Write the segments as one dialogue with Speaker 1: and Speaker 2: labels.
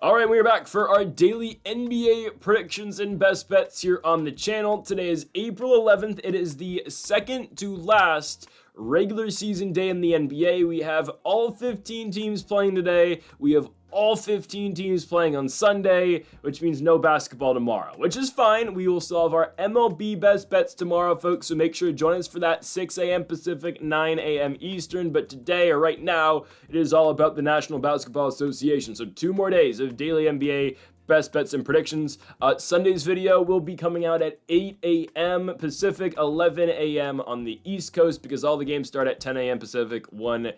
Speaker 1: All right, we are back for our daily NBA predictions and best bets here on the channel. Today is April 11th. It is the second to last regular season day in the NBA. We have all 15 teams playing today. We have all 15 teams playing on Sunday, which means no basketball tomorrow, which is fine. We will still have our MLB best bets tomorrow, folks, so make sure to join us for that 6 a.m. Pacific, 9 a.m. Eastern. But today, or right now, it is all about the National Basketball Association. So 2 more days of daily NBA best bets and predictions. Sunday's video will be coming out at 8 a.m. Pacific, 11 a.m. on the East Coast, because all the games start at 10 a.m. Pacific, 1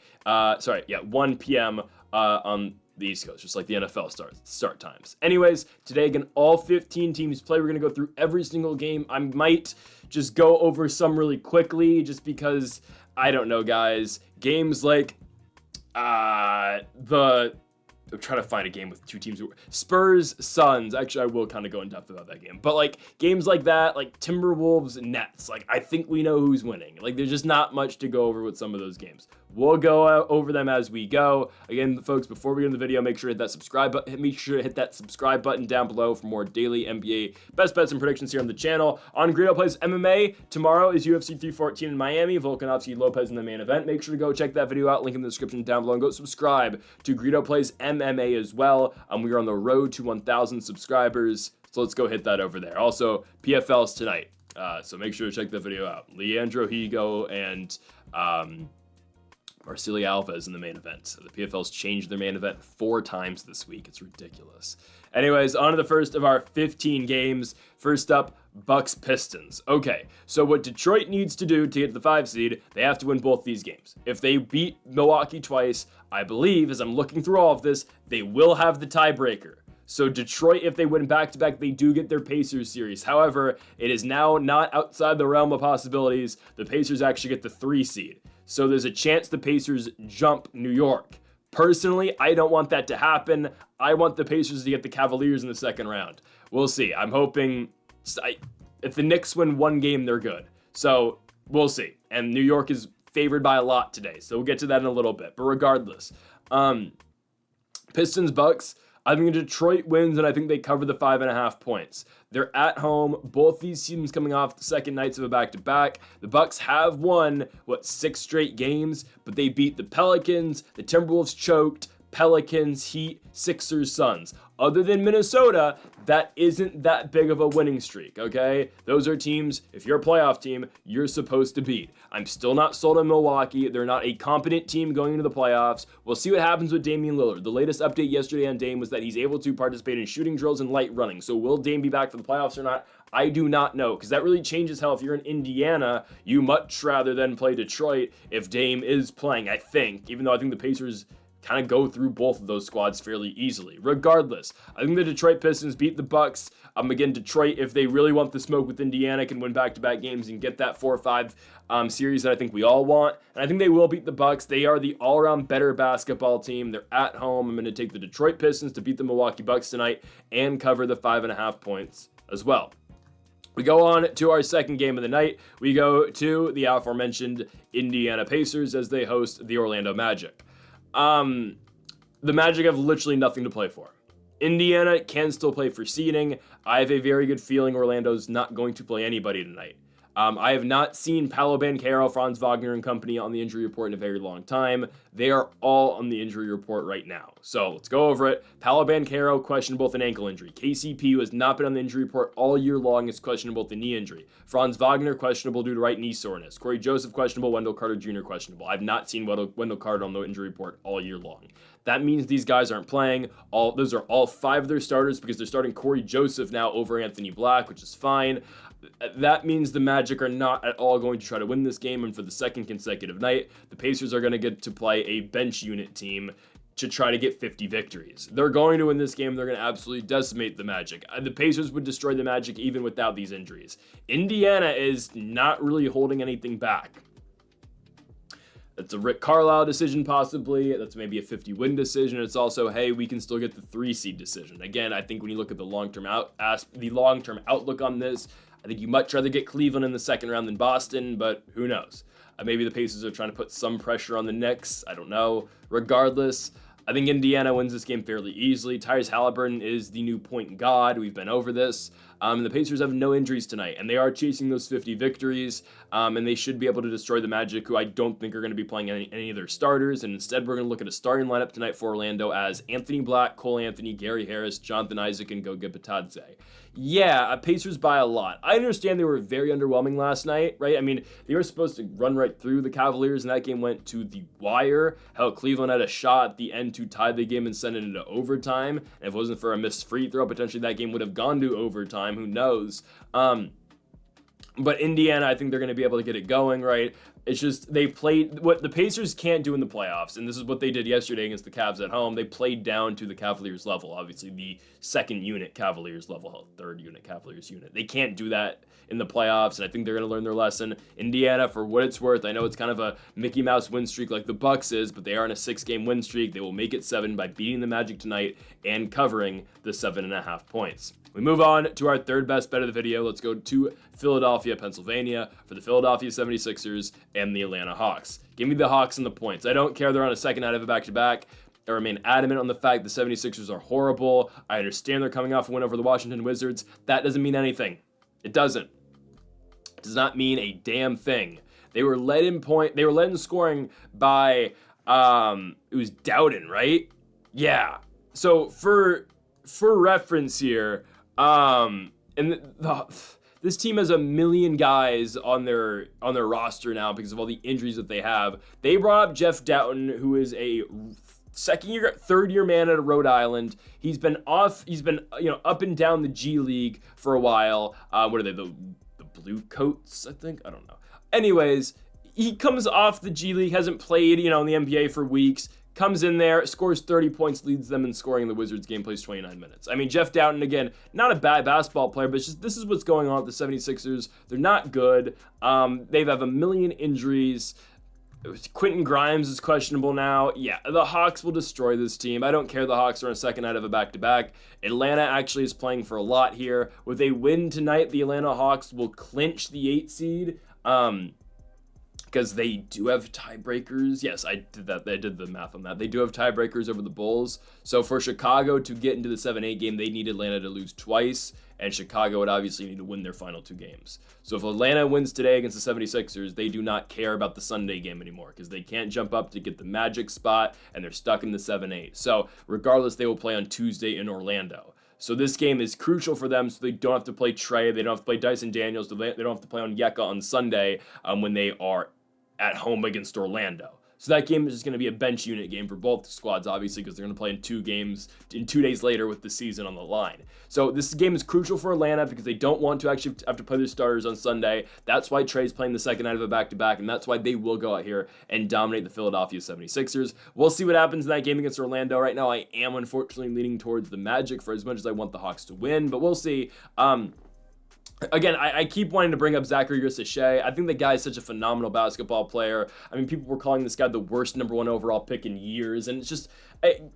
Speaker 1: p.m. On the East Coast, just like the NFL start times. Anyways, today again, all 15 teams play. We're gonna go through every single game. I might just go over some really quickly, just because I don't know, guys. Games like I'm trying to find a game with 2 teams. Spurs, Suns. Actually, I will kind of go in depth about that game. But, like, games like that, like Timberwolves, Nets, like, I think we know who's winning. Like, there's just not much to go over with some of those games. We'll go over them as we go. Again, folks, before we get into the video, make sure to hit that subscribe button. Make sure to hit that subscribe button down below for more daily NBA best bets and predictions here on the channel. On Greedo Plays MMA, tomorrow is UFC 314 in Miami. Volkanovski Lopez in the main event. Make sure to go check that video out. Link in the description down below. And go subscribe to Greedo Plays MMA as well. We are on the road to 1,000 subscribers. So let's go hit that over there. Also, PFL's tonight. So make sure to check that video out. Leandro Higo and Marcelo Alves in the main event. So the PFL's changed their main event 4 times this week. It's ridiculous. Anyways, on to the first of our 15 games. First up, Bucks Pistons. Okay, so what Detroit needs to do to get the 5 seed, they have to win both these games. If they beat Milwaukee twice, I believe, as I'm looking through all of this, they will have the tiebreaker. So Detroit, if they win back-to-back, they do get their Pacers series. However, it is now not outside the realm of possibilities. The Pacers actually get the 3 seed. So there's a chance the Pacers jump New York. Personally, I don't want that to happen. I want the Pacers to get the Cavaliers in the second round. We'll see. I'm hoping if the Knicks win 1 game, they're good. So we'll see. And New York is favored by a lot today. So we'll get to that in a little bit. But regardless, Pistons Bucks, I think Detroit wins, and I think they cover the 5.5 points. They're at home. Both these teams coming off the second nights of a back-to-back. The Bucks have won, 6 straight games, but they beat the Pelicans. The Timberwolves choked. Pelicans, Heat, Sixers, Suns. Other than Minnesota, that isn't that big of a winning streak, okay? Those are teams, if you're a playoff team, you're supposed to beat. I'm still not sold on Milwaukee. They're not a competent team going into the playoffs. We'll see what happens with Damian Lillard. The latest update yesterday on Dame was that he's able to participate in shooting drills and light running. So will Dame be back for the playoffs or not? I do not know, because that really changes how, if you're in Indiana, you much rather than play Detroit if Dame is playing, I think, even though I think the Pacers kind of go through both of those squads fairly easily. Regardless, I think the Detroit Pistons beat the Bucks. Again, Detroit, if they really want the smoke with Indiana, can win back-to-back games and get that 4-5 series that I think we all want. And I think they will beat the Bucks. They are the all-around better basketball team. They're at home. I'm going to take the Detroit Pistons to beat the Milwaukee Bucks tonight and cover the 5.5 points as well. We go on to our second game of the night. We go to the aforementioned Indiana Pacers as they host the Orlando Magic. The Magic have literally nothing to play for. Indiana can still play for seeding. I have a very good feeling Orlando's not going to play anybody tonight. I have not seen Paolo Banchero, Franz Wagner, and company on the injury report in a very long time. They are all on the injury report right now. So let's go over it. Paolo Banchero, questionable with an ankle injury. KCP, who has not been on the injury report all year long, is questionable with a knee injury. Franz Wagner, questionable due to right knee soreness. Corey Joseph, questionable. Wendell Carter Jr., questionable. I've not seen Wendell Carter on the injury report all year long. That means these guys aren't playing. Those are all 5 of their starters, because they're starting Corey Joseph now over Anthony Black, which is fine. That means the Magic are not at all going to try to win this game, and for the second consecutive night, the Pacers are going to get to play a bench unit team to try to get 50 victories. They're going to win this game. They're going to absolutely decimate the Magic. The Pacers would destroy the Magic even without these injuries. Indiana is not really holding anything back. It's a Rick Carlisle decision, possibly. That's maybe a 50-win decision. It's also, hey, we can still get the 3-seed decision. Again, I think when you look at the long-term outlook on this, I think you much rather get Cleveland in the second round than Boston, but who knows? Maybe the Pacers are trying to put some pressure on the Knicks. I don't know. Regardless, I think Indiana wins this game fairly easily. Tyrese Halliburton is the new point god. We've been over this. The Pacers have no injuries tonight, and they are chasing those 50 victories, and they should be able to destroy the Magic, who I don't think are going to be playing any of their starters, and instead we're going to look at a starting lineup tonight for Orlando as Anthony Black, Cole Anthony, Gary Harris, Jonathan Isaac, and Goga Bitadze. Yeah, Pacers by a lot. I understand they were very underwhelming last night, right? I mean, they were supposed to run right through the Cavaliers, and that game went to the wire. Hell, Cleveland had a shot at the end to tie the game and send it into overtime, and if it wasn't for a missed free throw, potentially that game would have gone to overtime. Who knows? But Indiana, I think they're going to be able to get it going, right? It's just they played what the Pacers can't do in the playoffs, and this is what they did yesterday against the Cavs at home. They played down to the Cavaliers level, obviously the second unit Cavaliers level, third unit Cavaliers unit. They can't do that in the playoffs, and I think they're going to learn their lesson. Indiana, for what it's worth, I know it's kind of a Mickey Mouse win streak like the Bucks is, but they are in a 6-game win streak. They will make it 7 by beating the Magic tonight and covering the 7.5 points. We move on to our third best bet of the video. Let's go to Philadelphia, Pennsylvania for the Philadelphia 76ers and the Atlanta Hawks. Give me the Hawks and the points. I don't care they're on a second night of a back-to-back. I remain adamant on the fact the 76ers are horrible. I understand they're coming off a win over the Washington Wizards. That doesn't mean anything. It doesn't. It does not mean a damn thing. They were led in scoring by it was Dowden, right? Yeah. So for reference here, this team has 1 million guys on their roster now because of all the injuries that they have. They brought up Jeff Doughton, who is a third year man at Rhode Island. He's been up and down the G League for a while. What are they, the Blue Coats, I think? I don't know. Anyways, he comes off the G League, hasn't played, in the NBA for weeks. Comes in there, scores 30 points, leads them in scoring in the Wizards game, plays 29 minutes. I mean, Jeff Doughton, again, not a bad basketball player, but it's just this is what's going on with the 76ers. They're not good. They have 1 million injuries. Quentin Grimes is questionable now. Yeah, the Hawks will destroy this team. I don't care the Hawks are on a second night of a back-to-back. Atlanta actually is playing for a lot here. With a win tonight, the Atlanta Hawks will clinch the 8 seed. Because they do have tiebreakers. Yes, I did that. I did the math on that. They do have tiebreakers over the Bulls. So for Chicago to get into the 7-8 game, they need Atlanta to lose twice, and Chicago would obviously need to win their final 2 games. So if Atlanta wins today against the 76ers, they do not care about the Sunday game anymore because they can't jump up to get the Magic spot, and they're stuck in the 7-8. So regardless, they will play on Tuesday in Orlando. So this game is crucial for them so they don't have to play Trey, they don't have to play Dyson Daniels, they don't have to play on Yeka on Sunday when they are at home against Orlando. So that game is just going to be a bench unit game for both squads, obviously, because they're going to play in 2 games 2 days later with the season on the line. So this game is crucial for Atlanta because they don't want to actually have to play their starters on Sunday. That's why Trey's playing the second night of a back-to-back, and that's why they will go out here and dominate the Philadelphia 76ers. We'll see what happens in that game against Orlando. Right now, I am unfortunately leaning towards the Magic for as much as I want the Hawks to win, but we'll see. Again, I keep wanting to bring up Zachary Grissett. I think the guy is such a phenomenal basketball player. I mean, people were calling this guy the worst number 1 overall pick in years, and it's just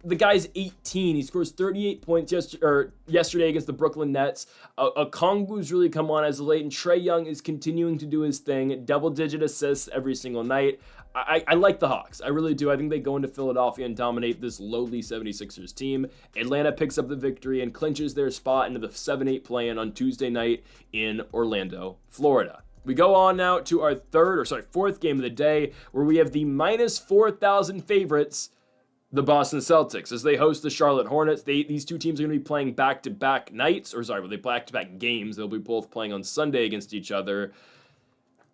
Speaker 1: the guy's 18. He scores 38 points yesterday against the Brooklyn Nets. Okongwu's really come on as of late, and Trae Young is continuing to do his thing. Double-digit assists every single night. I like the Hawks. I really do. I think they go into Philadelphia and dominate this lowly 76ers team. Atlanta picks up the victory and clinches their spot into the 7-8 play-in on Tuesday night in Orlando, Florida. We go on now to our fourth game of the day, where we have the minus 4,000 favorites, the Boston Celtics, as they host the Charlotte Hornets. These two teams are going to be playing back-to-back nights, back-to-back games. They'll be both playing on Sunday against each other.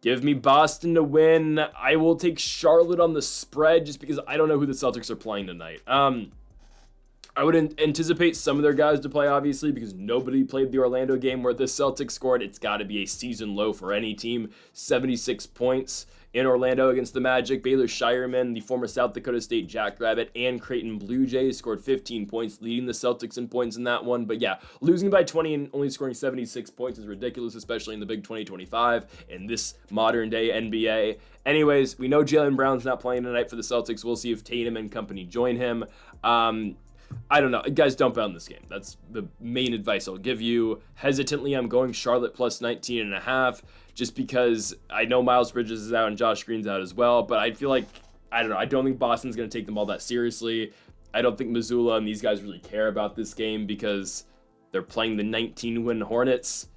Speaker 1: Give me Boston to win. I will take Charlotte on the spread just because I don't know who the Celtics are playing tonight. I would anticipate some of their guys to play, obviously, because nobody played the Orlando game where the Celtics scored. It's got to be a season low for any team. 76 points in Orlando against the Magic. Baylor Shireman, the former South Dakota State Jackrabbit, and Creighton Blue Jays scored 15 points, leading the Celtics in points in that one. But yeah, losing by 20 and only scoring 76 points is ridiculous, especially in the Big 2025 in this modern day NBA. Anyways, we know Jaylen Brown's not playing tonight for the Celtics. We'll see if Tatum and company join him. I don't know. Guys, don't bet on this game. That's the main advice I'll give you. Hesitantly, I'm going Charlotte plus 19.5 just because I know Miles Bridges is out and Josh Green's out as well, but I feel like, I don't know. I don't think Boston's going to take them all that seriously. I don't think Missoula and these guys really care about this game because they're playing the 19-win Hornets,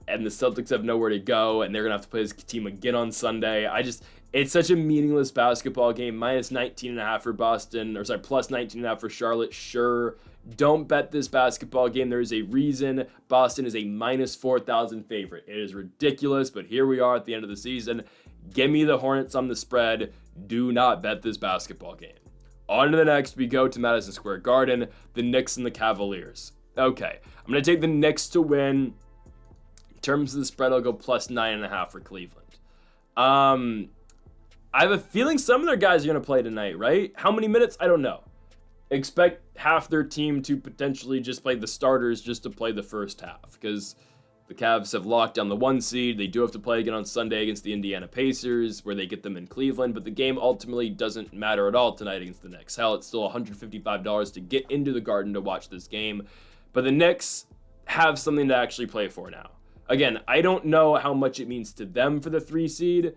Speaker 1: and the Celtics have nowhere to go, and they're going to have to play this team again on Sunday. It's such a meaningless basketball game. Minus 19.5 for Boston, plus 19.5 for Charlotte. Sure, don't bet this basketball game. There is a reason Boston is a minus 4,000 favorite. It is ridiculous, but here we are at the end of the season. Give me the Hornets on the spread. Do not bet this basketball game. On to the next, we go to Madison Square Garden, the Knicks and the Cavaliers. Okay, I'm going to take the Knicks to win. In terms of the spread, I'll go plus 9.5 for Cleveland. I have a feeling some of their guys are going to play tonight, right? How many minutes? I don't know. Expect half their team to potentially just play the starters just to play the first half, because the Cavs have locked down the 1 seed. They do have to play again on Sunday against the Indiana Pacers, where they get them in Cleveland, but the game ultimately doesn't matter at all tonight against the Knicks. Hell, it's still $155 to get into the Garden to watch this game, but the Knicks have something to actually play for now. Again, I don't know how much it means to them for the 3 seed,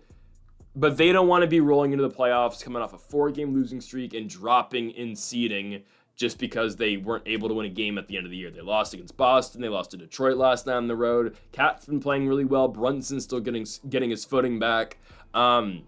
Speaker 1: but they don't want to be rolling into the playoffs coming off a 4-game losing streak and dropping in seeding just because they weren't able to win a game at the end of the year. They lost against Boston. They lost to Detroit last night on the road. Cat's been playing really well. Brunson's still getting his footing back. But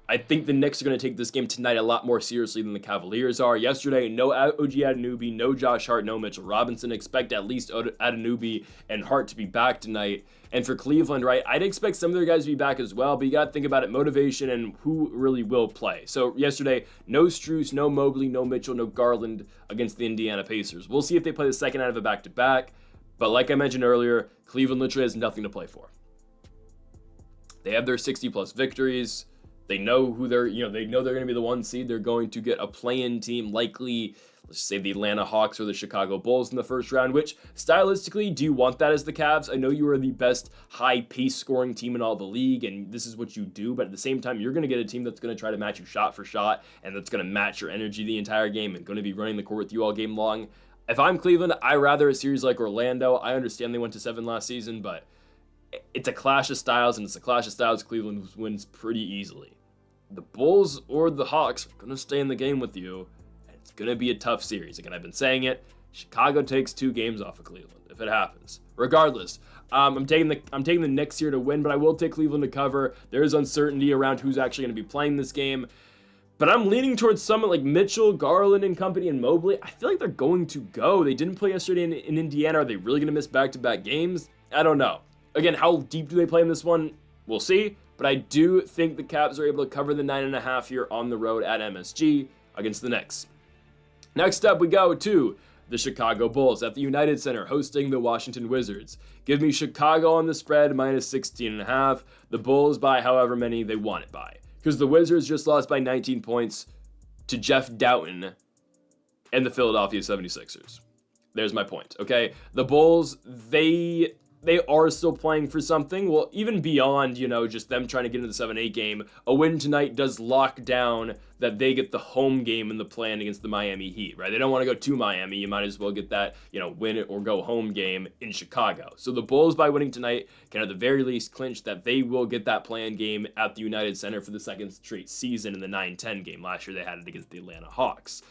Speaker 1: I think the Knicks are going to take this game tonight a lot more seriously than the Cavaliers are. Yesterday, no OG Anunoby, no Josh Hart, no Mitchell Robinson. Expect at least Anunoby and Hart to be back tonight. And for Cleveland, right, I'd expect some of their guys to be back as well, but you got to think about it, motivation and who really will play. So yesterday, no Strus, no Mobley, no Mitchell, no Garland against the Indiana Pacers. We'll see if they play the second out of a back-to-back. But like I mentioned earlier, Cleveland literally has nothing to play for. They have their 60-plus victories. They know who they're going to be the 1 seed. They're going to get a play-in team, likely, let's say the Atlanta Hawks or the Chicago Bulls in the first round, which stylistically, do you want that as the Cavs? I know you are the best high-pace scoring team in all the league, and this is what you do, but at the same time, you're going to get a team that's going to try to match you shot for shot, and that's going to match your energy the entire game and going to be running the court with you all game long. If I'm Cleveland, I'd rather a series like Orlando. I understand they went to 7 last season, but it's a clash of styles, and it's a clash of styles Cleveland wins pretty easily. The Bulls or the Hawks are going to stay in the game with you, and it's going to be a tough series. Again, I've been saying it. Chicago takes 2 games off of Cleveland if it happens. Regardless, I'm taking the Knicks here to win, but I will take Cleveland to cover. There is uncertainty around who's actually going to be playing this game, but I'm leaning towards someone like Mitchell, Garland, and company, and Mobley. I feel like they're going to go. They didn't play yesterday in Indiana. Are they really going to miss back-to-back games? I don't know. Again, how deep do they play in this one? We'll see. But I do think the Cavs are able to cover the 9.5 here on the road at MSG against the Knicks. Next up, we go to the Chicago Bulls at the United Center hosting the Washington Wizards. Give me Chicago on the spread, minus 16.5. The Bulls by however many they want it by. Because the Wizards just lost by 19 points to Jeff Doughton and the Philadelphia 76ers. There's my point, okay? The Bulls, they are still playing for something. Well, even beyond, just them trying to get into the 7-8 game, a win tonight does lock down that they get the home game in the plan against the Miami Heat, right? They don't want to go to Miami. You might as well get that, win it or go home game in Chicago. So the Bulls, by winning tonight, can at the very least clinch that they will get that play-in game at the United Center for the second straight season in the 9-10 game. Last year they had it against the Atlanta Hawks.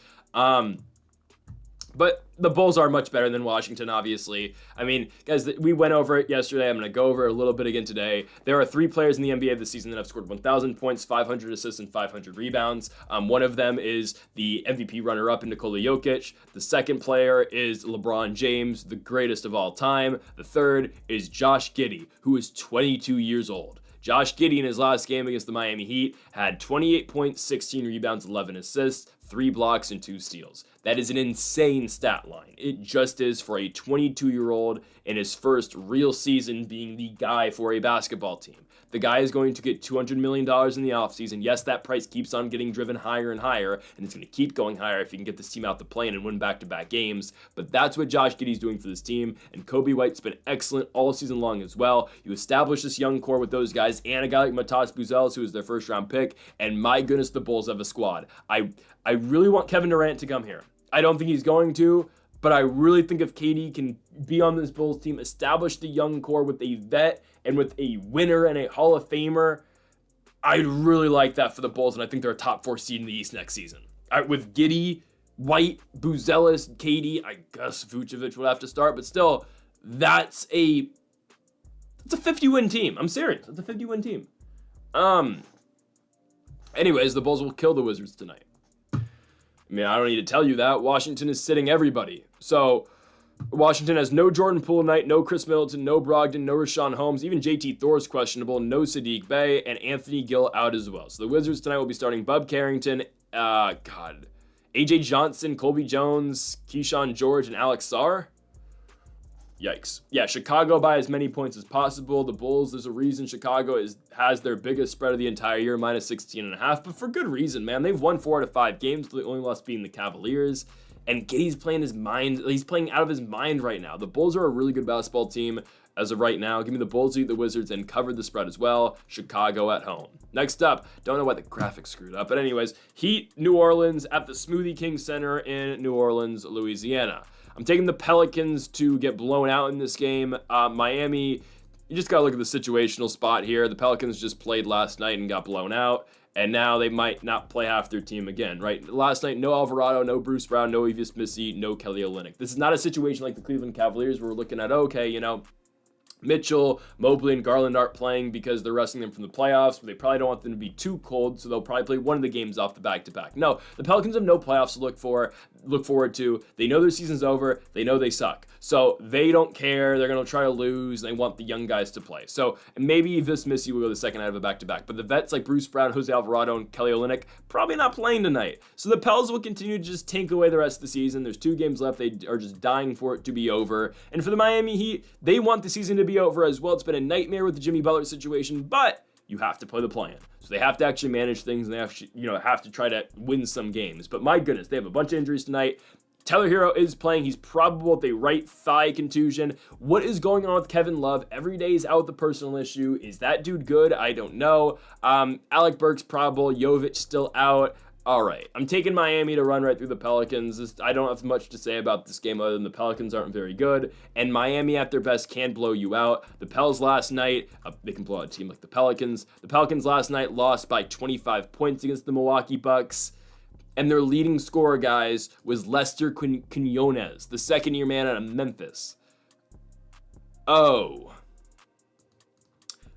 Speaker 1: But the Bulls are much better than Washington, obviously. I mean, guys, we went over it yesterday. I'm going to go over it a little bit again today. There are 3 players in the NBA this season that have scored 1,000 points, 500 assists, and 500 rebounds. One of them is the MVP runner-up in Nikola Jokic. The second player is LeBron James, the greatest of all time. The third is Josh Giddey, who is 22 years old. Josh Giddey in his last game against the Miami Heat had 28 points, 16 rebounds, 11 assists, 3 blocks, and 2 steals. That is an insane stat line. It just is for a 22-year-old in his first real season being the guy for a basketball team. The guy is going to get $200 million in the offseason. Yes, that price keeps on getting driven higher and higher, and it's going to keep going higher if he can get this team out the plane and win back-to-back games. But that's what Josh Giddey's doing for this team, and Kobe White's been excellent all season long as well. You establish this young core with those guys and a guy like Matas Buzelis, who is their first-round pick, and my goodness, the Bulls have a squad. I really want Kevin Durant to come here. I don't think he's going to, but I really think if KD can be on this Bulls team, establish the young core with a vet and with a winner and a Hall of Famer, I'd really like that for the Bulls, and I think they're a top 4 seed in the East next season. with Giddey, White, Buzelis, KD, I guess Vucevic will have to start, but still, it's a 50-win team. I'm serious. It's a 50-win team. Anyways, the Bulls will kill the Wizards tonight. I mean, I don't need to tell you that. Washington is sitting everybody. So Washington has no Jordan Poole tonight, no Chris Middleton, no Brogdon, no Rashawn Holmes, even JT Thor's questionable, no Sadiq Bey, and Anthony Gill out as well. So the Wizards tonight will be starting Bub Carrington, AJ Johnson, Colby Jones, Keyshawn George, and Alex Sarr. Yikes. Yeah, Chicago by as many points as possible. The Bulls, there's a reason Chicago has their biggest spread of the entire year, minus 16.5, but for good reason, man. They've won 4 out of 5 games, the only loss being the Cavaliers. And Giddey's playing his mind. He's playing out of his mind right now. The Bulls are a really good basketball team as of right now. Give me the Bulls to beat the Wizards and cover the spread as well. Chicago at home. Next up, don't know why the graphics screwed up, but anyways, Heat, New Orleans at the Smoothie King Center in New Orleans, Louisiana. I'm taking the Pelicans to get blown out in this game. Miami, you just got to look at the situational spot here. The Pelicans just played last night and got blown out. And now they might not play half their team again, right? Last night, no Alvarado, no Bruce Brown, no Evius Missy, no Kelly Olynyk. This is not a situation like the Cleveland Cavaliers where we're looking at, okay, Mitchell, Mobley, and Garland aren't playing because they're resting them from the playoffs, but they probably don't want them to be too cold, so they'll probably play one of the games off the back-to-back. No, the Pelicans have no playoffs to look forward to. They know their season's over. They know they suck. So they don't care. They're going to try to lose. They want the young guys to play. So maybe this Missy will go the second night of a back-to-back. But the vets like Bruce Brown, Jose Alvarado, and Kelly Olynyk probably not playing tonight. So the Pels will continue to just tank away the rest of the season. There's 2 games left. They are just dying for it to be over. And for the Miami Heat, they want the season to be over as well. It's been a nightmare with the Jimmy Butler situation, but you have to play the plan. So they have to actually manage things, and they have to try to win some games. But my goodness, they have a bunch of injuries tonight. Tyler Hero is playing. He's probable with a right thigh contusion. What is going on with Kevin Love? Every day he's out with a personal issue. Is that dude good? I don't know. Alec Burks probable. Jovic still out. All right, I'm taking Miami to run right through the Pelicans. I don't have much to say about this game other than the Pelicans aren't very good, and Miami at their best can blow you out. The Pels last night, they can blow out a team like the Pelicans. The Pelicans last night lost by 25 points against the Milwaukee Bucks, and their leading scorer, guys, was Lester Quinones, the second-year man out of Memphis. Oh.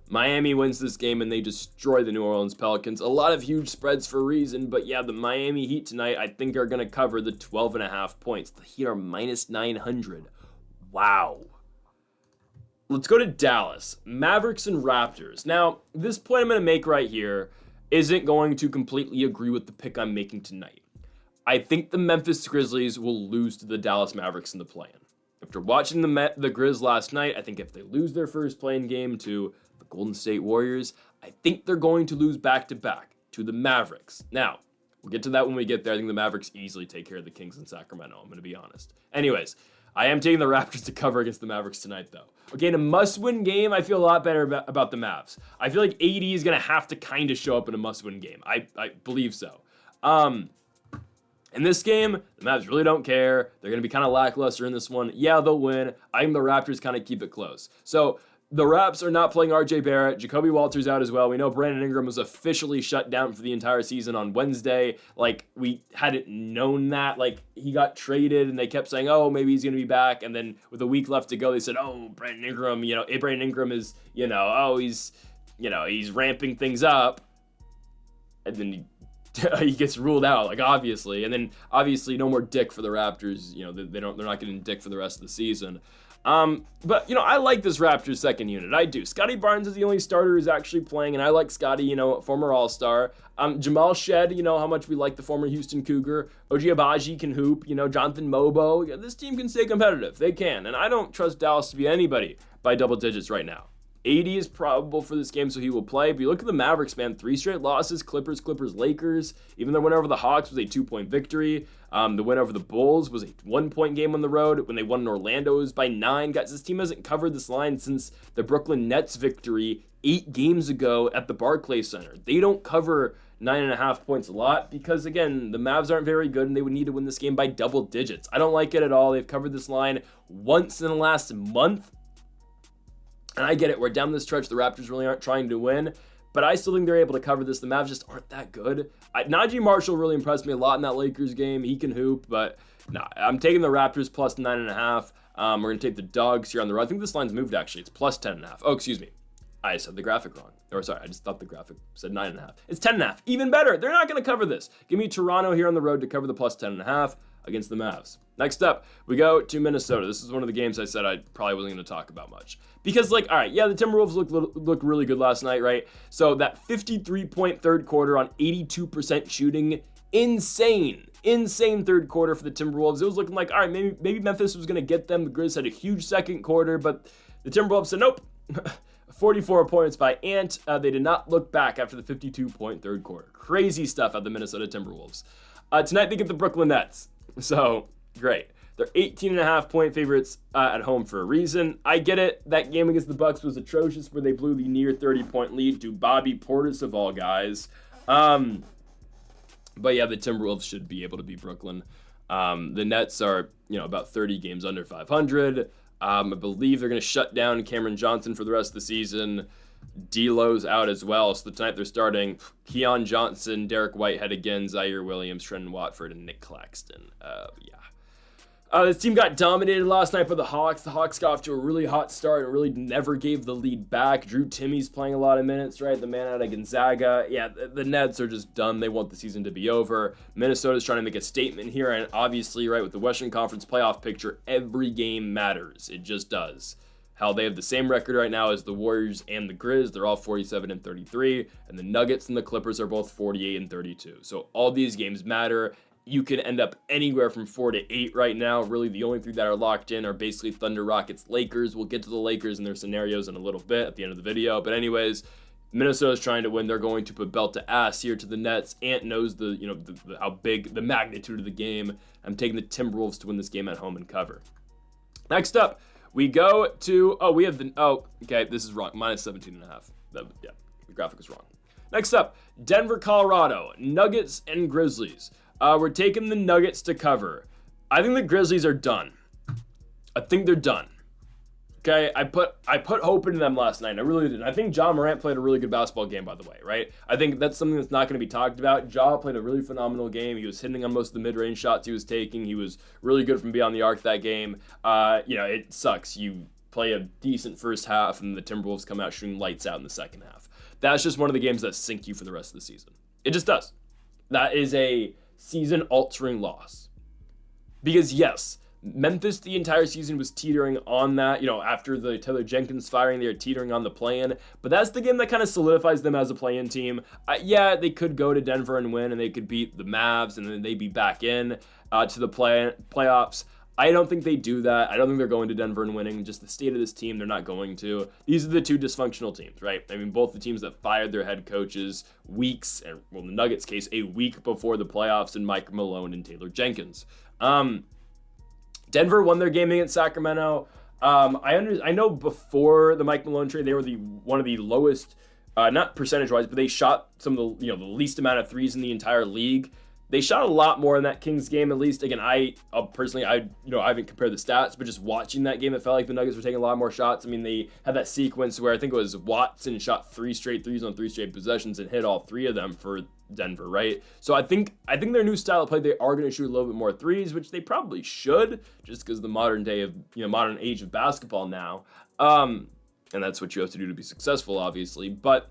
Speaker 1: Miami wins this game and they destroy the New Orleans Pelicans. A lot of huge spreads for a reason, but yeah, the Miami Heat tonight I think are going to cover the 12.5 points. The Heat are minus 900. Wow. Let's go to Dallas. Mavericks and Raptors. Now, this point I'm going to make right here isn't going to completely agree with the pick I'm making tonight. I think the Memphis Grizzlies will lose to the Dallas Mavericks in the play-in. After watching the Grizz last night, I think if they lose their first play-in game to the Golden State Warriors, I think they're going to lose back-to-back to the Mavericks. Now, we'll get to that when we get there. I think the Mavericks easily take care of the Kings in Sacramento, I'm going to be honest. Anyways, I am taking the Raptors to cover against the Mavericks tonight, though. Okay, in a must-win game, I feel a lot better about the Mavs. I feel like AD is going to have to kind of show up in a must-win game. I believe so. In this game, the Mavs really don't care. They're going to be kind of lackluster in this one. Yeah, they'll win. I think the Raptors kind of keep it close. So the Raps are not playing RJ Barrett. Jacoby Walters out as well. We know Brandon Ingram was officially shut down for the entire season on Wednesday. Like, we hadn't known that. Like, he got traded, and they kept saying, oh, maybe he's going to be back. And then with a week left to go, they said, oh, Brandon Ingram, Brandon Ingram is, he's ramping things up. And then he gets ruled out, like, obviously. And then, obviously, no more dick for the Raptors. They're not getting dick for the rest of the season. But I like this Raptors second unit. I do. Scotty Barnes is the only starter who's actually playing, and I like Scotty, former All-Star. Jamal Shed, how much we like the former Houston Cougar. OG Abaji can hoop. Jonathan Mobo. This team can stay competitive. They can. And I don't trust Dallas to be anybody by double digits right now. 80 is probable for this game, so he will play. But you look at the Mavericks, man, 3 straight losses, Clippers, Lakers. Even their win over the Hawks was a 2-point victory. The win over the Bulls was a 1-point game on the road. When they won in Orlando, it was by 9. Guys, this team hasn't covered this line since the Brooklyn Nets victory 8 games ago at the Barclays Center. They don't cover 9.5 points a lot because, again, the Mavs aren't very good and they would need to win this game by double digits. I don't like it at all. They've covered this line once in the last month. And I get it. We're down this stretch. The Raptors really aren't trying to win. but I still think they're able to cover this. The Mavs just aren't that good. Najee Marshall really impressed me a lot in that Lakers game. He can hoop, but nah, I'm taking the Raptors plus 9.5. We're going to take the dogs here on the road. I think this line's moved, actually. It's plus 10.5. Oh, excuse me. I said the graphic wrong. Or sorry, I just thought the graphic said 9.5. It's 10.5. Even better. They're not going to cover this. Give me Toronto here on the road to cover the plus 10.5 against the Mavs. Next up, we go to Minnesota. This is one of the games I said I probably wasn't going to talk about much. Because, all right, yeah, the Timberwolves looked really good last night, right? So that 53-point third quarter on 82% shooting, insane third quarter for the Timberwolves. It was looking like, all right, maybe Memphis was going to get them. The Grizz had a huge second quarter, but the Timberwolves said, nope. 44 points by Ant. They did not look back after the 52-point third quarter. Crazy stuff at the Minnesota Timberwolves. Tonight they get the Brooklyn Nets. So, great. They're 18.5-point favorites at home for a reason. I get it. That game against the Bucks was atrocious where they blew the near 30-point lead to Bobby Portis of all guys. But yeah, the Timberwolves should be able to beat Brooklyn. The Nets are, about 30 games under 500. I believe they're going to shut down Cameron Johnson for the rest of the season. D'Lo's out as well. So tonight they're starting Keon Johnson, Derek Whitehead again, Zaire Williams, Trendon Watford, and Nick Claxton. This team got dominated last night by the Hawks. The Hawks got off to a really hot start and really never gave the lead back. Drew Timmy's playing a lot of minutes, right? The man out of Gonzaga. Yeah, the Nets are just done. They want the season to be over. Minnesota's trying to make a statement here, and obviously, right, with the Western Conference playoff picture, every game matters. It just does. Hell, they have the same record right now as the Warriors and the Grizz. They're all 47-33, and the Nuggets and the Clippers are both 48-32. So all these games matter. You can end up anywhere from 4 to 8 right now. Really, the only three that are locked in are basically Thunder, Rockets, Lakers. We'll get to the Lakers and their scenarios in a little bit at the end of the video. But anyways, Minnesota's trying to win. They're going to put belt to ass here to the Nets. Ant knows how big, the magnitude of the game. I'm taking the Timberwolves to win this game at home and cover. Next up, we go to, this is wrong. Minus 17.5. The graphic is wrong. Next up, Denver, Colorado, Nuggets and Grizzlies. We're taking the Nuggets to cover. I think the Grizzlies are done. I think they're done. Okay, I put hope into them last night. I really did. I think Ja Morant played a really good basketball game, by the way, right? I think that's something that's not going to be talked about. Ja played a really phenomenal game. He was hitting on most of the mid-range shots he was taking. He was really good from beyond the arc that game. It sucks. You play a decent first half, and the Timberwolves come out shooting lights out in the second half. That's just one of the games that sink you for the rest of the season. It just does. That is a season-altering loss. Because, yes, Memphis the entire season was teetering on that. After the Taylor Jenkins firing, they were teetering on the play-in. But that's the game that kind of solidifies them as a play-in team. They could go to Denver and win, and they could beat the Mavs, and then they'd be back in to the playoffs. I don't think they do that. I don't think they're going to Denver and winning. Just the state of this team, they're not going to. These are the two dysfunctional teams, right? I mean, both the teams that fired their head coaches weeks, and well, in the Nuggets case, a week before the playoffs, and Mike Malone and Taylor Jenkins. Denver won their game against Sacramento. I know before the Mike Malone trade, they were one of the lowest, not percentage-wise, but they shot some of the least amount of threes in the entire league. They shot a lot more in that Kings game, at least. Again, I haven't compared the stats, but just watching that game, it felt like the Nuggets were taking a lot more shots. I mean, they had that sequence where I think it was Watson shot 3 straight threes on 3 straight possessions and hit all 3 of them for Denver, right? So I think their new style of play, they are going to shoot a little bit more threes, which they probably should, just because the modern age of basketball now. And that's what you have to do to be successful, obviously. But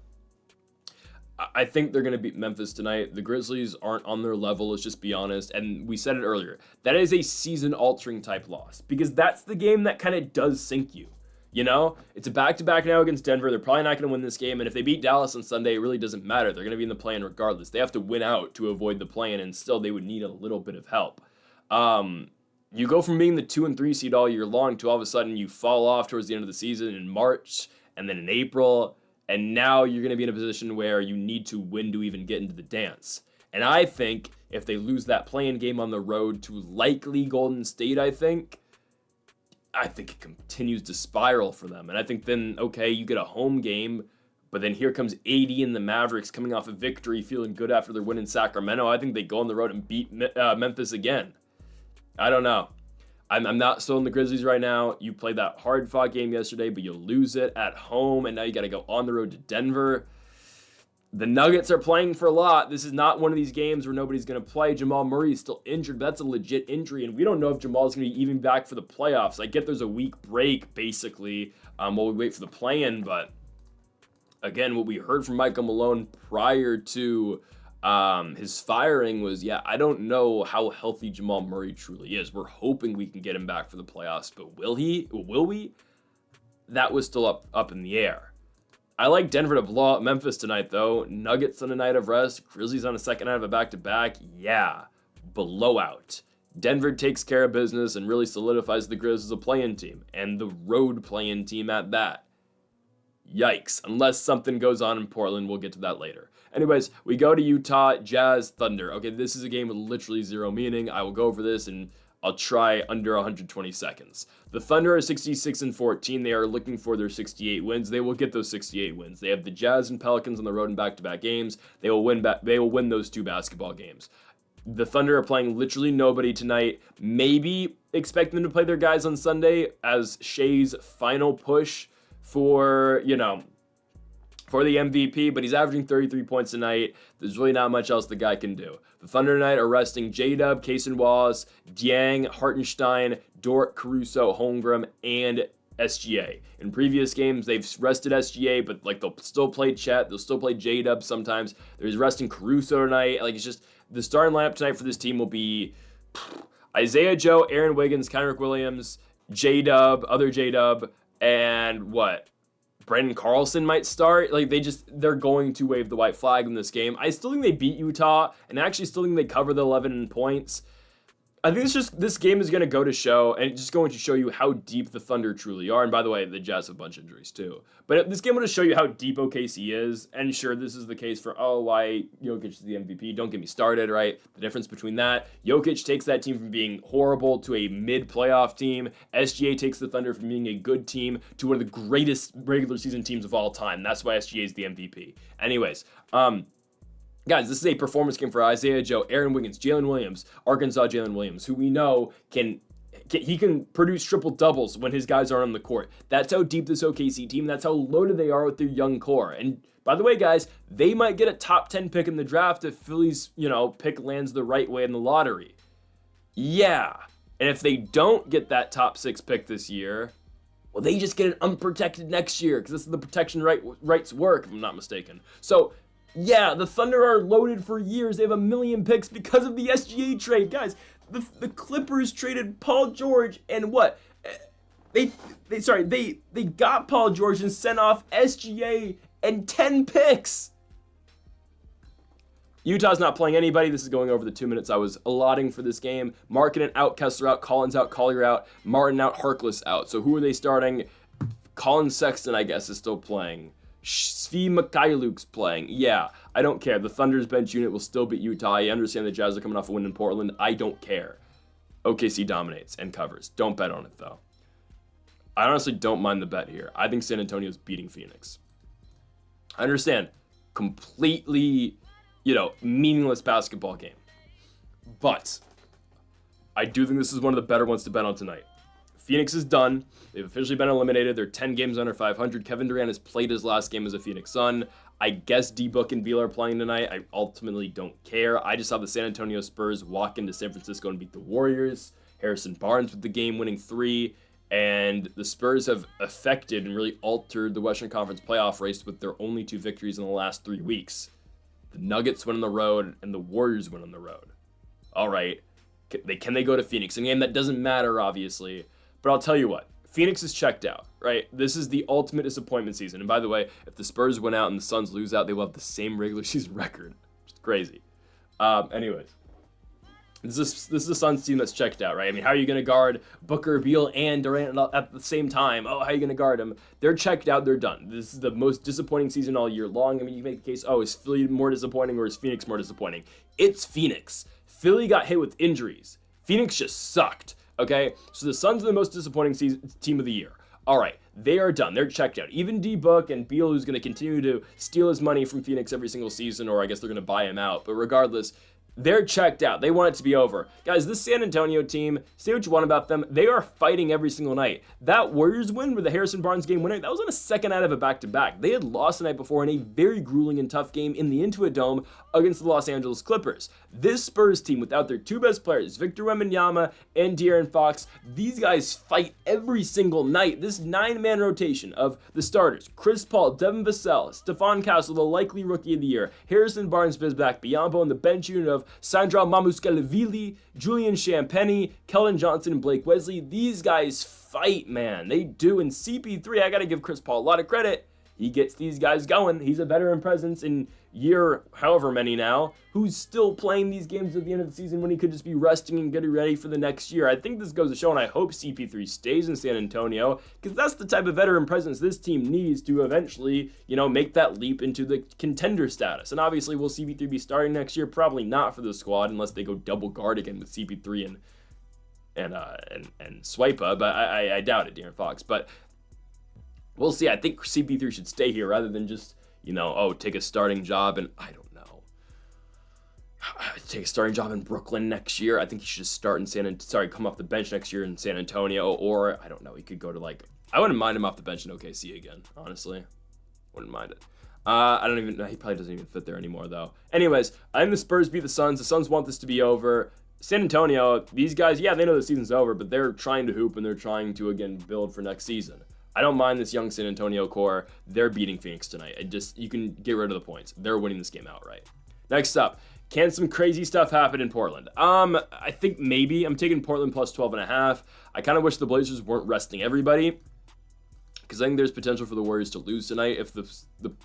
Speaker 1: I think they're going to beat Memphis tonight. The Grizzlies aren't on their level, let's just be honest. And we said it earlier. That is a season-altering type loss because that's the game that kind of does sink you. It's a back-to-back now against Denver. They're probably not going to win this game. And if they beat Dallas on Sunday, it really doesn't matter. They're going to be in the play-in regardless. They have to win out to avoid the play-in, and still they would need a little bit of help. You go from being the 2 and 3 seed all year long to all of a sudden you fall off towards the end of the season in March and then in April. And now you're going to be in a position where you need to win to even get into the dance. And I think if they lose that play-in game on the road to likely Golden State, I think it continues to spiral for them. And I think then, okay, you get a home game, but then here comes AD and the Mavericks coming off a victory, feeling good after their win in Sacramento. I think they go on the road and beat Memphis again. I don't know. I'm not still in the Grizzlies right now. You played that hard-fought game yesterday, but you lose it at home, and now you got to go on the road to Denver. The Nuggets are playing for a lot. This is not one of these games where nobody's going to play. Jamal Murray is still injured, but that's a legit injury, and we don't know if Jamal's going to be even back for the playoffs. I get there's a week break, basically, while we wait for the play-in, but again, what we heard from Michael Malone prior to his firing was, I don't know how healthy Jamal Murray truly is. We're hoping we can get him back for the playoffs, but will we? That was still up in the air. I like Denver to blow out Memphis tonight, though. Nuggets on a night of rest. Grizzlies on a second night of a back-to-back. Yeah, blowout. Denver takes care of business and really solidifies the Grizz as a play-in team, and the road play-in team at that. Yikes. Unless something goes on in Portland, we'll get to that later. Anyways, we go to Utah, Jazz, Thunder. Okay, this is a game with literally zero meaning. I will go over this and I'll try under 120 seconds. The Thunder are 66-14. They are looking for their 68 wins. They will get those 68 wins. They have the Jazz and Pelicans on the road in back-to-back games. They will win those 2 basketball games. The Thunder are playing literally nobody tonight. Maybe expect them to play their guys on Sunday as Shea's final push for the MVP, but he's averaging 33 points a night. There's really not much else the guy can do. The Thunder tonight are resting J-Dub, Kaysen Wallace, Dieng, Hartenstein, Dort, Caruso, Holmgren, and SGA. In previous games, they've rested SGA, but they'll still play Chet, they'll still play J-Dub sometimes. There's resting Caruso tonight. It's just the starting lineup tonight for this team will be Isaiah Joe, Aaron Wiggins, Kenrich Williams, J-Dub, other J-Dub, and what? Brandon Carlson might start. They're going to wave the white flag in this game. I still think they beat Utah, and I actually still think they cover the 11 points. I think this game is going to go to show, and it's just going to show you how deep the Thunder truly are. And by the way, the Jazz have a bunch of injuries too. But this game will just show you how deep OKC is. And sure, this is the case for, why Jokic is the MVP. Don't get me started, right? The difference between that, Jokic takes that team from being horrible to a mid-playoff team. SGA takes the Thunder from being a good team to one of the greatest regular season teams of all time. That's why SGA is the MVP. Anyways, guys, this is a performance game for Isaiah Joe, Aaron Wiggins, Jalen Williams, Arkansas Jalen Williams, who we know can produce triple-doubles when his guys are on the court. That's how deep this OKC team, that's how loaded they are with their young core. And by the way, guys, they might get a top 10 pick in the draft if Philly's, pick lands the right way in the lottery. Yeah. And if they don't get that top 6 pick this year, well, they just get it unprotected next year, because this is the protection rights work, if I'm not mistaken. So, yeah, the Thunder are loaded for years. They have 1 million picks because of the SGA trade. Guys, the Clippers traded Paul George and what? They got Paul George and sent off SGA and 10 picks. Utah's not playing anybody. This is going over the 2 minutes I was allotting for this game. Markkanen out, Kessler out, Collins out, Collier out, Martin out, Harkless out. So who are they starting? Colin Sexton, I guess, is still playing. Svi Mikhailuk's playing. Yeah, I don't care. The Thunder's bench unit will still beat Utah. I understand the Jazz are coming off a win in Portland. I don't care. OKC dominates and covers. Don't bet on it, though. I honestly don't mind the bet here. I think San Antonio's beating Phoenix. I understand. Completely, meaningless basketball game. But I do think this is one of the better ones to bet on tonight. Phoenix is done. They've officially been eliminated. They're 10 games under 500. Kevin Durant has played his last game as a Phoenix Sun. I guess D-Book and Beal are playing tonight. I ultimately don't care. I just saw the San Antonio Spurs walk into San Francisco and beat the Warriors. Harrison Barnes with the game-winning 3. And the Spurs have affected and really altered the Western Conference playoff race with their only 2 victories in the last 3 weeks. The Nuggets win on the road, and the Warriors win on the road. All right. Can they go to Phoenix? A game that doesn't matter, obviously. But I'll tell you what, Phoenix is checked out, right? This is the ultimate disappointment season. And by the way, if the Spurs win out and the Suns lose out, they will have the same regular season record. It's crazy. Anyways, this is the Suns team that's checked out, right? I mean, how are you going to guard Booker, Beal, and Durant at the same time? How are you going to guard them? They're checked out. They're done. This is the most disappointing season all year long. I mean, you can make the case, is Philly more disappointing or is Phoenix more disappointing? It's Phoenix. Philly got hit with injuries. Phoenix just sucked. Okay, so the Suns are the most disappointing team of the year. All right, they are done. They're checked out. Even D-Book and Beal, who's going to continue to steal his money from Phoenix every single season, or I guess they're going to buy him out. But regardless, They're checked out. They want it to be over. Guys, this San Antonio team, say what you want about them, they are fighting every single night. That Warriors win with the Harrison Barnes game winner, that was on a second night of a back-to-back. They had lost the night before in a very grueling and tough game in the Intuit Dome against the Los Angeles Clippers. This Spurs team, without their two best players, Victor Wembanyama and De'Aaron Fox, these guys fight every single night. This 9-man rotation of the starters, Chris Paul, Devin Vassell, Stephon Castle, the likely rookie of the year, Harrison Barnes, Bismack Biyombo, and the bench unit of Sandra Mamukelashvili, Julian Champagnie, Keldon Johnson, and Blake Wesley. These guys fight, man. They do. And CP3, I got to give Chris Paul a lot of credit. He gets these guys going. He's a veteran presence in year however many now, who's still playing these games at the end of the season when he could just be resting and getting ready for the next year. I think this goes to show, and I hope CP3 stays in San Antonio, because that's the type of veteran presence this team needs to eventually, make that leap into the contender status. And obviously, will CP3 be starting next year? Probably not for the squad, unless they go double guard again with CP3 and Swipa, but I doubt it, De'Aaron Fox. But we'll see. I think CP3 should stay here rather than just, take a starting job and take a starting job in Brooklyn next year. I think he should just start in come off the bench next year in San Antonio, or I don't know, he could go to I wouldn't mind him off the bench in OKC again, honestly. Wouldn't mind it. He probably doesn't even fit there anymore though. Anyways, I think the Spurs beat the Suns. The Suns want this to be over. San Antonio, these guys, yeah, they know the season's over, but they're trying to hoop and they're trying to, again, build for next season. I don't mind this young San Antonio core. They're beating Phoenix tonight. You can get rid of the points. They're winning this game outright. Next up, can some crazy stuff happen in Portland? I think maybe. I'm taking Portland plus 12.5. I kind of wish the Blazers weren't resting everybody, because I think there's potential for the Warriors to lose tonight if the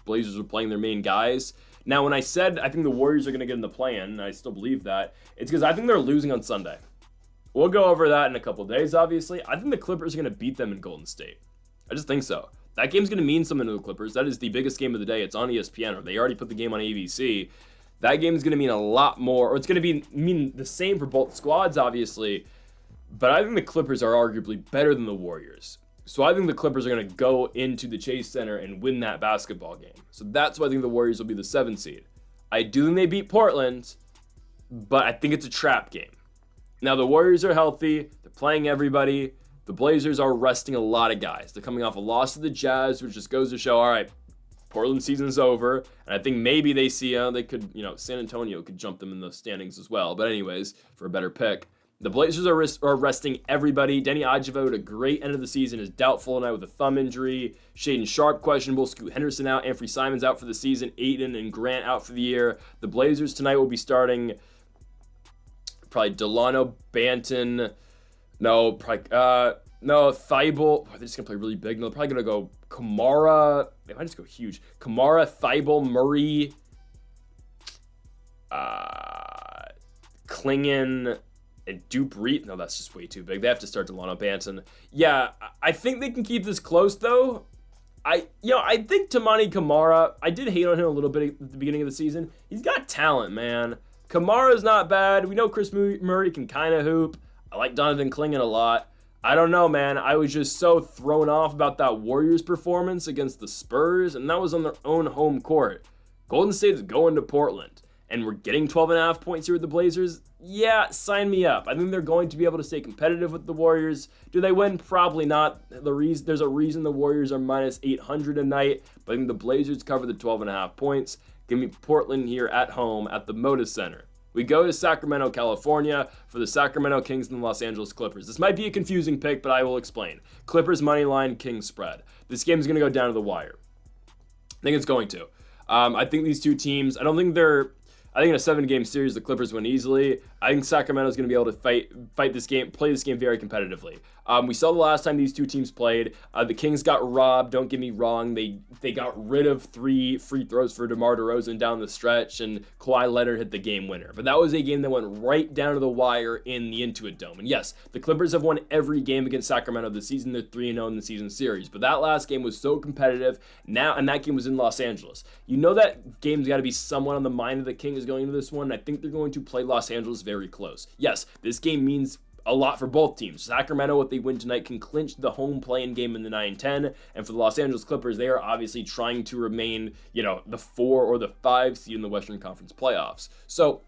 Speaker 1: Blazers are playing their main guys. Now, when I said I think the Warriors are going to get in the play-in, and I still believe that, it's because I think they're losing on Sunday. We'll go over that in a couple days, obviously. I think the Clippers are going to beat them in Golden State. I just think so. That game's going to mean something to the Clippers. That is the biggest game of the day. It's on ESPN, or they already put the game on ABC. That game's going to mean a lot more, or it's going to mean the same for both squads, obviously. But I think the Clippers are arguably better than the Warriors. So I think the Clippers are going to go into the Chase Center and win that basketball game. So that's why I think the Warriors will be the 7th seed. I do think they beat Portland, but I think it's a trap game. Now, the Warriors are healthy. They're playing everybody. The Blazers are resting a lot of guys. They're coming off a loss to the Jazz, which just goes to show, all right, Portland season's over. And I think maybe they see, they could, San Antonio could jump them in the standings as well. But anyways, for a better pick. The Blazers are resting everybody. Denny Adjeva had a great end of the season, is doubtful tonight with a thumb injury. Shaden Sharp questionable. Scoot Henderson out. Anthony Simons out for the season. Ayton and Grant out for the year. The Blazers tonight will be starting probably Delano Banton. Thibault. They're just going to play really big. No, they're probably going to go Kamara. They might just go huge. Kamara, Thibault, Murray, Klingon, and Dupree. No, that's just way too big. They have to start Delano Banton. Yeah, I think they can keep this close, though. I think Tamani Kamara, I did hate on him a little bit at the beginning of the season. He's got talent, man. Kamara's not bad. We know Chris Murray can kind of hoop. I like Donovan Klingon a lot. I don't know, man. I was just so thrown off about that Warriors performance against the Spurs, and that was on their own home court. Golden State is going to Portland, and we're getting 12.5 points here with the Blazers. Yeah, sign me up. I think they're going to be able to stay competitive with the Warriors. Do they win? Probably not. There's a reason the Warriors are minus 800 tonight, but I think the Blazers cover the 12.5 points. Give me Portland here at home at the Moda Center. We go to Sacramento, California for the Sacramento Kings and the Los Angeles Clippers. This might be a confusing pick, but I will explain. Clippers money line, Kings spread. This game is going to go down to the wire. I think it's going to. I think these two teams, I think in a 7-game series, the Clippers win easily. I think Sacramento's going to be able to fight this game, play this game very competitively. We saw the last time these two teams played. The Kings got robbed. Don't get me wrong. They got rid of 3 free throws for DeMar DeRozan down the stretch, and Kawhi Leonard hit the game winner. But that was a game that went right down to the wire in the Intuit Dome. And yes, the Clippers have won every game against Sacramento this season. They're 3-0 in the season series. But that last game was so competitive. And that game was in Los Angeles. You know that game's got to be somewhat on the mind of the Kings going into this one. I think they're going to play Los Angeles very close. Yes, this game means a lot for both teams. Sacramento, if they win tonight, can clinch the home play-in game in the 9-10. And for the Los Angeles Clippers, they are obviously trying to remain, the 4 or the 5 seed in the Western Conference playoffs. So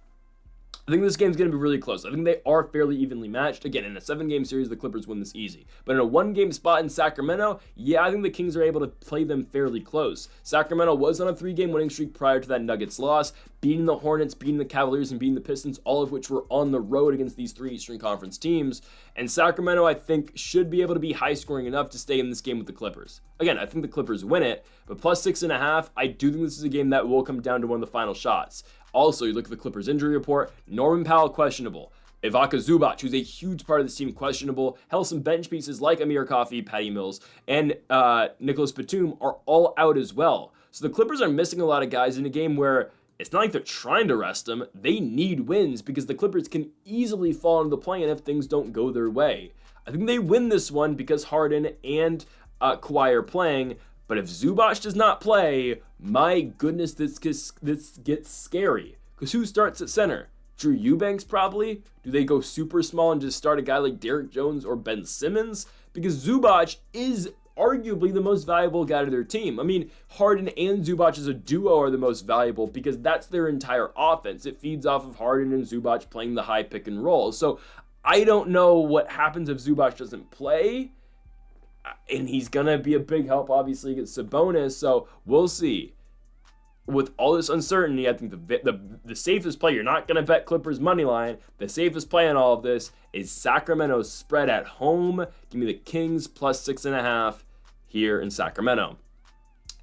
Speaker 1: I think this game's going to be really close. I think they are fairly evenly matched. Again, in a 7-game series, the Clippers win this easy. But in a 1-game spot in Sacramento, yeah, I think the Kings are able to play them fairly close. Sacramento was on a 3-game winning streak prior to that Nuggets loss, beating the Hornets, beating the Cavaliers, and beating the Pistons, all of which were on the road against these 3 Eastern Conference teams. And Sacramento, I think, should be able to be high-scoring enough to stay in this game with the Clippers. Again, I think the Clippers win it, but plus 6.5, I do think this is a game that will come down to one of the final shots. Also, you look at the Clippers injury report, Norman Powell questionable. Ivica Zubac, who's a huge part of this team, questionable. Hell, some bench pieces like Amir Coffey, Patty Mills, and Nicholas Batum are all out as well. So the Clippers are missing a lot of guys in a game where it's not like they're trying to rest them. They need wins because the Clippers can easily fall into the play-in if things don't go their way. I think they win this one because Harden and Kawhi are playing. But if Zubac does not play, my goodness, this gets scary. Because who starts at center? Drew Eubanks probably? Do they go super small and just start a guy like Derek Jones or Ben Simmons? Because Zubac is arguably the most valuable guy to their team. I mean, Harden and Zubac as a duo are the most valuable because that's their entire offense. It feeds off of Harden and Zubac playing the high pick and roll. So I don't know what happens if Zubac doesn't play. And he's going to be a big help, obviously, against Sabonis. So we'll see. With all this uncertainty, I think the safest play, you're not going to bet Clippers money line. The safest play in all of this is Sacramento's spread at home. Give me the Kings plus 6.5 here in Sacramento.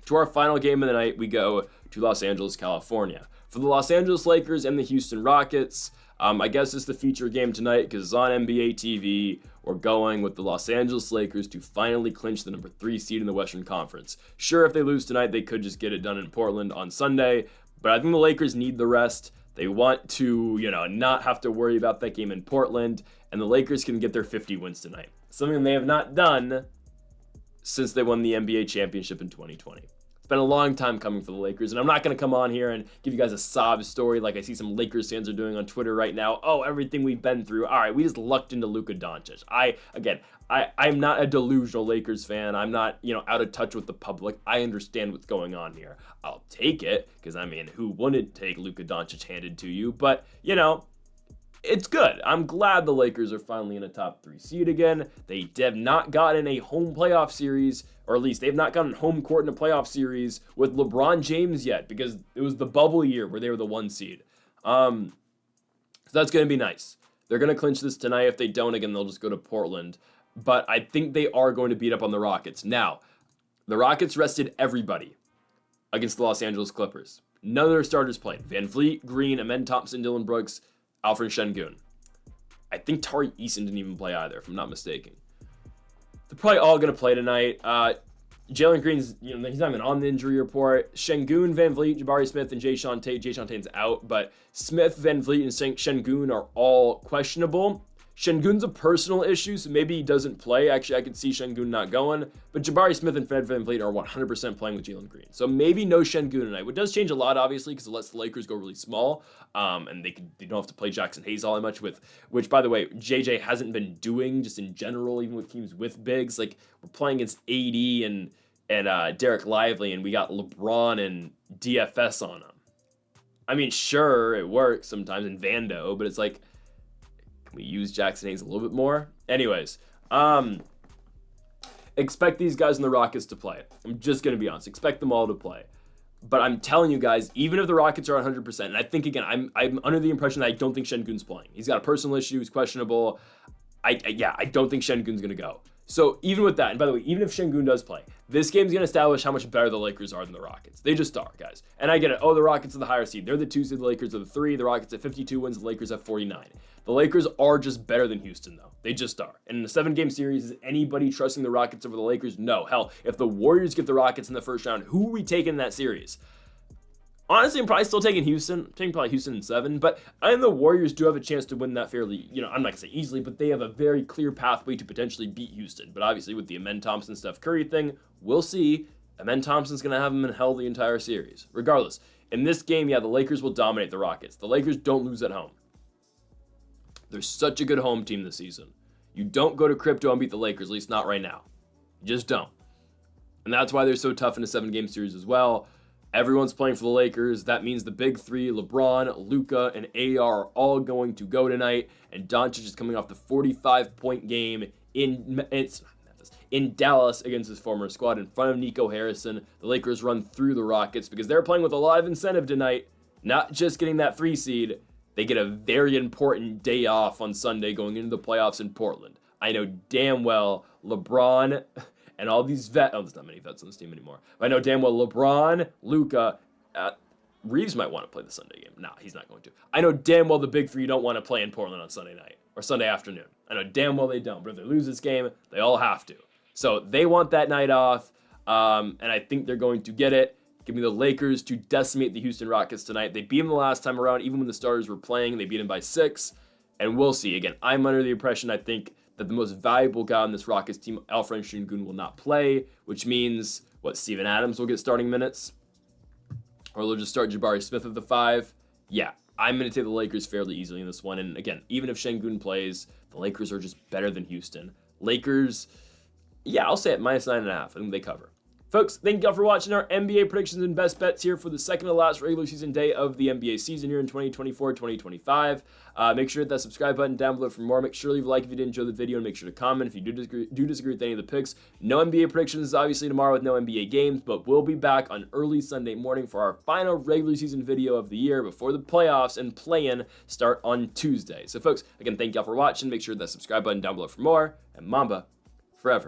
Speaker 1: To our final game of the night, we go to Los Angeles, California. For the Los Angeles Lakers and the Houston Rockets, I guess it's the feature game tonight because it's on NBA TV. We're going with the Los Angeles Lakers to finally clinch the number 3 seed in the Western Conference. Sure, if they lose tonight, they could just get it done in Portland on Sunday, but I think the Lakers need the rest. They want to, not have to worry about that game in Portland, and the Lakers can get their 50 wins tonight. Something they have not done since they won the NBA championship in 2020. Been a long time coming for the Lakers, and I'm not going to come on here and give you guys a sob story like I see some Lakers fans are doing on Twitter right now. Oh, everything we've been through. All right, we just lucked into Luka Doncic. I'm not a delusional Lakers fan. I'm not, out of touch with the public. I understand what's going on here. I'll take it because, who wouldn't take Luka Doncic handed to you? But, it's good. I'm glad the Lakers are finally in a top 3 seed again. They have not gotten a home playoff series, or at least they have not gotten home court in a playoff series with LeBron James yet, because it was the bubble year where they were the 1 seed. So that's going to be nice. They're going to clinch this tonight. If they don't, again, they'll just go to Portland. But I think they are going to beat up on the Rockets. Now, the Rockets rested everybody against the Los Angeles Clippers. None of their starters played. Van Vliet, Green, Amen Thompson, Dylan Brooks, Alfred Şengün. I think Tari Eason didn't even play either, if I'm not mistaken. They're probably all going to play tonight. Jalen Green's, he's not even on the injury report. Şengün, Van Vliet, Jabari Smith, and Jae'Sean Tate. Jae'Sean Tate's out, but Smith, Van Vliet, and Şengün are all questionable. Şengün's a personal issue, so maybe he doesn't play. Actually, I could see Şengün not going. But Jabari Smith and Fred Van Vliet are 100% playing with Jalen Green. So maybe no Şengün tonight, which does change a lot, obviously, because it lets the Lakers go really small. And they don't have to play Jackson Hayes all that much, which, by the way, JJ hasn't been doing just in general, even with teams with bigs. Like, we're playing against AD and Derek Lively, and we got LeBron and DFS on them. Sure, it works sometimes in Vando, but it's like, can we use Jackson Hayes a little bit more? Anyways, expect these guys in the Rockets to play. I'm just going to be honest. Expect them all to play. But I'm telling you guys, even if the Rockets are 100%, and I think, again, I'm under the impression that I don't think Şengün's playing. He's got a personal issue. He's questionable. I don't think Şengün's going to go. So even with that, and by the way, even if Şengün does play, this game's going to establish how much better the Lakers are than the Rockets. They just are, guys. And I get it. Oh, the Rockets are the higher seed. They're the 2 seed. The Lakers are the 3. The Rockets have 52 wins. The Lakers have 49. The Lakers are just better than Houston, though. They just are. And in a 7-game series, is anybody trusting the Rockets over the Lakers? No. Hell, if the Warriors get the Rockets in the first round, who are we taking in that series? Honestly, I'm probably still taking Houston. I'm taking probably Houston in 7, but I think the Warriors do have a chance to win that fairly, I'm not going to say easily, but they have a very clear pathway to potentially beat Houston. But obviously with the Amen Thompson, Steph Curry thing, we'll see. Amen Thompson's going to have them in hell the entire series. Regardless, in this game, the Lakers will dominate the Rockets. The Lakers don't lose at home. They're such a good home team this season. You don't go to crypto and beat the Lakers, at least not right now. You just don't. And that's why they're so tough in a 7-game series as well. Everyone's playing for the Lakers. That means the big three, LeBron, Luka, and AR are all going to go tonight. And Doncic is coming off the 45-point game in Dallas against his former squad in front of Nico Harrison. The Lakers run through the Rockets because they're playing with a lot of incentive tonight, not just getting that 3 seed. They get a very important day off on Sunday going into the playoffs in Portland. I know damn well LeBron and all these there's not many vets on this team anymore. But I know damn well LeBron, Luka, Reeves might want to play the Sunday game. Nah, he's not going to. I know damn well the big three don't want to play in Portland on Sunday night or Sunday afternoon. I know damn well they don't. But if they lose this game, they all have to. So they want that night off, and I think they're going to get it. Give me the Lakers to decimate the Houston Rockets tonight. They beat them the last time around, even when the starters were playing. They beat them by 6, and we'll see. Again, I'm under the impression I think that the most valuable guy on this Rockets team, Alfred Sengun, will not play, which means, Steven Adams will get starting minutes? Or they'll just start Jabari Smith at the 5? Yeah, I'm going to take the Lakers fairly easily in this one. And again, even if Sengun plays, the Lakers are just better than Houston. Lakers, yeah, I'll say it, -9.5. I think they cover. Folks, thank y'all for watching our NBA predictions and best bets here for the second to last regular season day of the NBA season here in 2024-2025. Make sure to hit that subscribe button down below for more. Make sure to leave a like if you did enjoy the video, and make sure to comment if you do disagree with any of the picks. No NBA predictions, obviously, tomorrow with no NBA games, but we'll be back on early Sunday morning for our final regular season video of the year before the playoffs and play-in start on Tuesday. So, folks, again, thank y'all for watching. Make sure to hit that subscribe button down below for more, and Mamba forever.